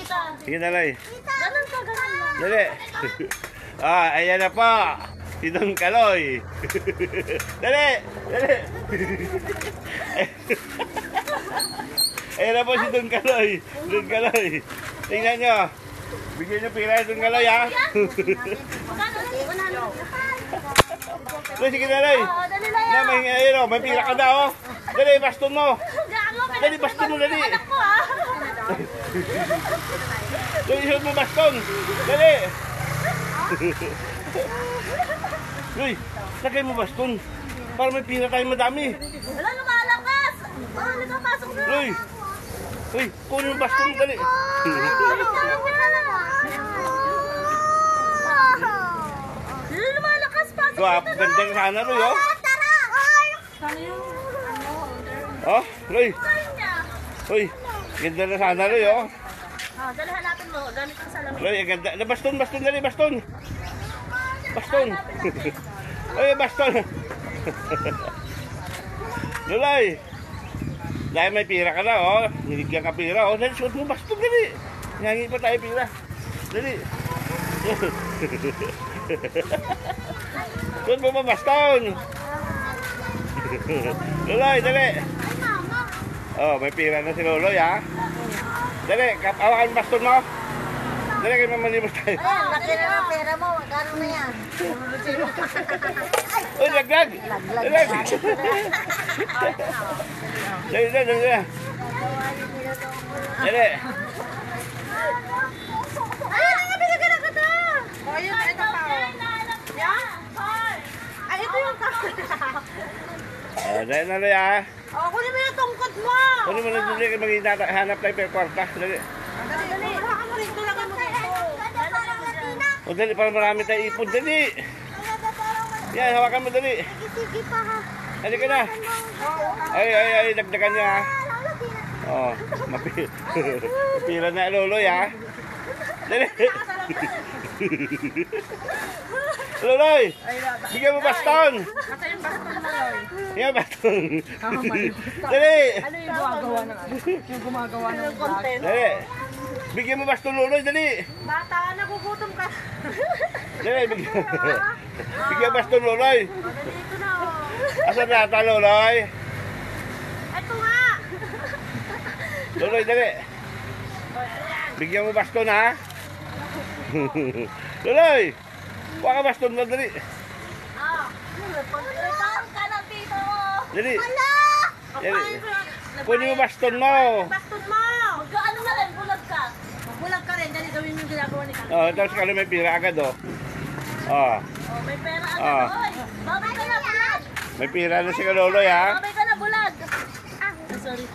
tita. Sige na, Loy. Ganun ka, ganun lang. Dali. Ayan na po. Si Don Kaloy. Dali. Dali. Ayan na po si Don Kaloy. Don Kaloy. Tingnan nyo. Bigyan nyo pira Don Kaloy, ha? Loy, sige na, Loy. Oo, dali lang Na, yan. may pira ka na, oh. Dali, baston mo. Dali, baston mo, dali. Anak ko, ha? Loy, isuot mo baston. Dali. Loy, lagay mo baston. Para may pira tayo madami. Wala, lumalakas. Oh, nagpapasok na. Loy. Uy, kunin mo baston mo, dali. Lumalakas pa. Guwap, ganda ka sana, Loy, oh. Sana yung Oh, Loy. Uy, ganda na sana, Loy, oh. dali hanapin mo. Gamit ang salamin. Loy, ganda. Baston, baston, dali, baston. Baston. Uy, baston. Loy. Dahil may pira ka na, oh. Niligyan ka pira, oh. Dali, suot mo baston, dali. Nangi pa tayo pira. Dali. Suot mo ba baston? Loy, dali. Oh, may pira na si Loloy, ha? Dali, kapawakan ang baston mo. Dali, kayo mamanimos tayo. Ayan, laki na ang pera mo. Magkano na yan? Uy, laglag! Laglag! Dali, dali, dali. Dali. Ay, binigyan ako to. Ayun, ito pa. Yan? Ay, ito yung Dali na, Loy, ha? Oh, kunin mo yung tungkod mo. Kunin mo na dali, maghanap tayo per kwarta. Dali. Dali, baka mo rin tulungan mo dito. O, dali, para marami tayo ipon. Dali! Yan, hawakan mo, dali. Sige pa ha. Dali ka na. Ay, dagdagan niya, ha? Oh, mapira na Loloy, ha? Dali. Loloy, bigyan mo baston. Kasi yung baston mo, Loy. Bigyan baston. Dali. Ano yung gumagawa ng ano? Yung gumagawa ng content. Dali. Bigyan mo baston, Loloy, dali. Bata, nagugutom ka. Dali, bigyan baston, Loloy. Dito na, oh. Asan na ata, Loloy? Ito nga. Loloy, dali. Bigyan mo baston, ha? Loloy! Huwag ka baston mo, dali. Pagkakitaon ka ng tito mo. Dali. Wala! Dali. Kunin mo baston mo. Baston mo. Magkaano na rin, bulag ka. Magbulag ka rin. Dali gawin yung ginagawa ni Kaka. Oh, tapos kalo may pira agad, oh. Oh, Oh, may pera agad, Ah. oy. Babay ka na, bulag. may pira na si Loloy, ha? Babay ka na, bulag. Ah, sorry.